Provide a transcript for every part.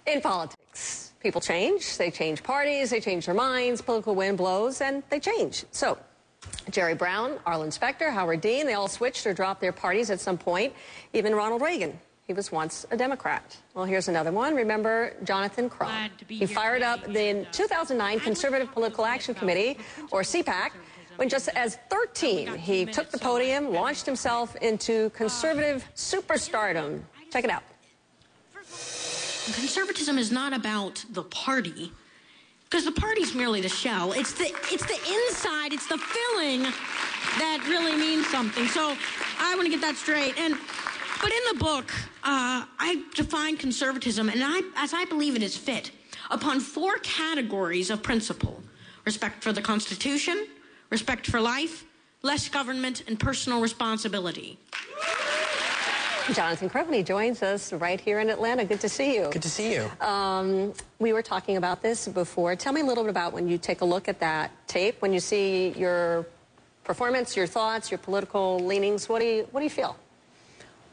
In politics, people change. They change parties, they change their minds, political wind blows, and they change. So, Jerry Brown, Arlen Specter, Howard Dean, they all switched or dropped their parties at some point. Even Ronald Reagan. He was once a Democrat. Well, here's another one. Remember Jonathan Krohn? He fired up the 2009 Conservative Political Action Committee, or CPAC, when just as 13, he took the podium, launched himself into conservative superstardom. Check it out. Conservatism is not about the party, because the party's merely the shell. It's the inside, it's the filling that really means something. So I want to get that straight. But in the book, I define conservatism, and as I believe it is fit, upon 4 categories of principle: respect for the Constitution, respect for life, less government, and personal responsibility. Jonathan Krohn, he joins us right here in Atlanta. Good to see you. Good to see you. We were talking about this before. Tell me a little bit about when you take a look at that tape, when you see your performance, your thoughts, your political leanings. What do you feel?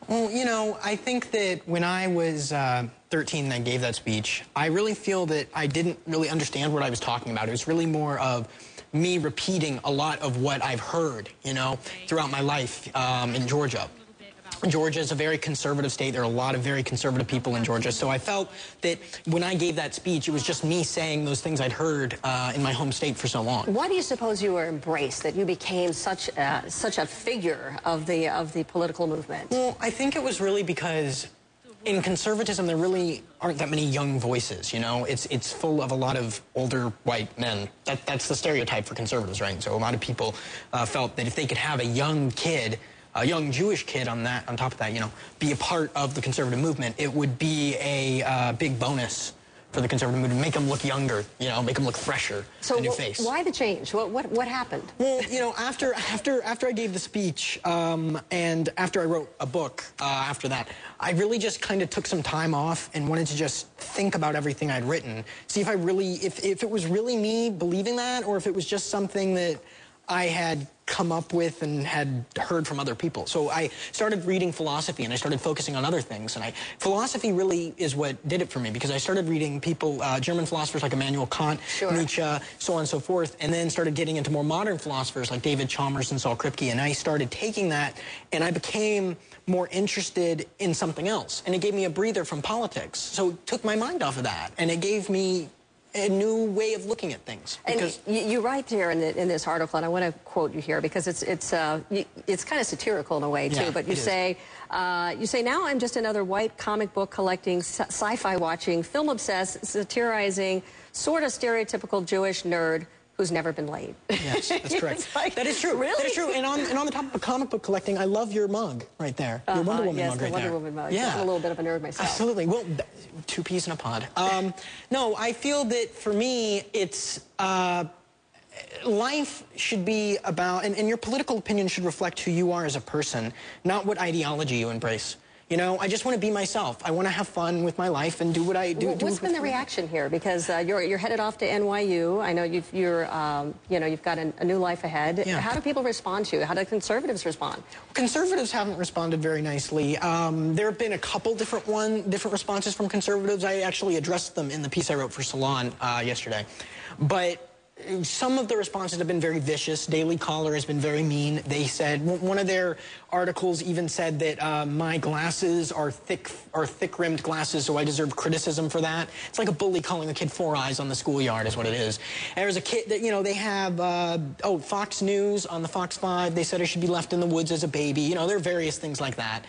Well, you know, I think that when I was 13 and I gave that speech, I really feel that I didn't really understand what I was talking about. It was really more of me repeating a lot of what I've heard, you know, throughout my life in Georgia. Georgia is a very conservative state. There are a lot of very conservative people in Georgia. So I felt that when I gave that speech, it was just me saying those things I'd heard in my home state for so long. Why do you suppose you were embraced, that you became such a figure of the political movement? Well, I think it was really because in conservatism, there really aren't that many young voices, you know? It's full of a lot of older white men. That's the stereotype for conservatives, right? So a lot of people felt that if they could have a young kid, a young Jewish kid on top of that, you know, be a part of the conservative movement, it would be a big bonus for the conservative movement, make them look younger, you know, make them look fresher, a new face. So why the change? What happened? Well, you know, after I gave the speech and after I wrote a book after that, I really just kind of took some time off and wanted to just think about everything I'd written, see if if it was really me believing that, or if it was just something that I had come up with and had heard from other people. So I started reading philosophy, and I started focusing on other things. And philosophy really is what did it for me, because I started reading people, German philosophers like Immanuel Kant, Nietzsche, so on and so forth, and then started getting into more modern philosophers like David Chalmers and Saul Kripke. And I started taking that, and I became more interested in something else. And it gave me a breather from politics. So it took my mind off of that, and it gave me a new way of looking at things. And you write here in this article, and I want to quote you here because it's kind of satirical in a way too. Yeah, but you say now I'm just another white comic book collecting, sci-fi watching, film obsessed, satirizing, sort of stereotypical Jewish nerd who's never been laid. Yes, that's correct. Like, that is true. Really? That is true. And on the topic of comic book collecting, I love your mug right there. Your Wonder Woman mug right there. Yes, the Wonder Woman mug. Yeah. I'm a little bit of a nerd myself. Absolutely. Well, 2 peas in a pod. No, I feel that for me, it's life should be about, and your political opinion should reflect who you are as a person, not what ideology you embrace. You know, I just want to be myself. I want to have fun with my life and do what I do. Well, what's been the reaction here? Because you're headed off to NYU. I know you've got a new life ahead. Yeah. How do people respond to you? How do conservatives respond? Conservatives haven't responded very nicely. There have been a couple different responses from conservatives. I actually addressed them in the piece I wrote for Salon yesterday. But some of the responses have been very vicious. Daily Caller has been very mean. They said, one of their articles even said that my glasses are thick-rimmed glasses, so I deserve criticism for that. It's like a bully calling a kid 4 eyes on the schoolyard is what it is. And there's a kid that, you know, they have, Fox News on the Fox 5. They said I should be left in the woods as a baby. You know, there are various things like that.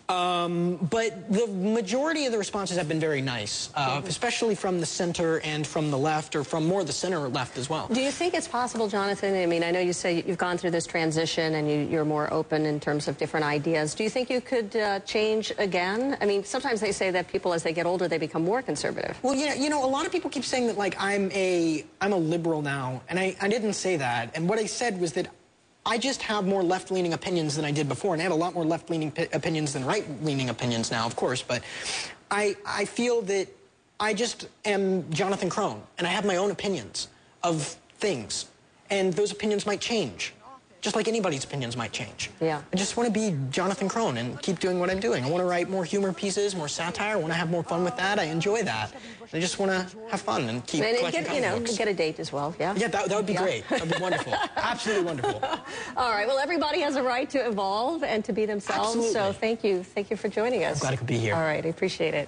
But the majority of the responses have been very nice, especially from the center and from the left, or from more the center or left as well. Do you think it's possible, Jonathan? I mean, I know you say you've gone through this transition and you're more open in terms of different ideas. Do you think you could change again? I mean, sometimes they say that people, as they get older, they become more conservative. Well, you know, a lot of people keep saying that, like, I'm a liberal now, and I didn't say that. And what I said was that I just have more left-leaning opinions than I did before, and I have a lot more left-leaning opinions than right-leaning opinions now, of course, but I feel that I just am Jonathan Krohn, and I have my own opinions of things, and those opinions might change. just like anybody's opinions might change. Yeah. I just want to be Jonathan Krohn and keep doing what I'm doing. I want to write more humor pieces, more satire. I want to have more fun with that. I enjoy that. I just want to have fun and keep collecting comic books. Get a date as well, yeah? Yeah, that would be great. That would be wonderful. Absolutely wonderful. All right, well, everybody has a right to evolve and to be themselves. Absolutely. So thank you. Thank you for joining us. I'm glad I could be here. All right, I appreciate it.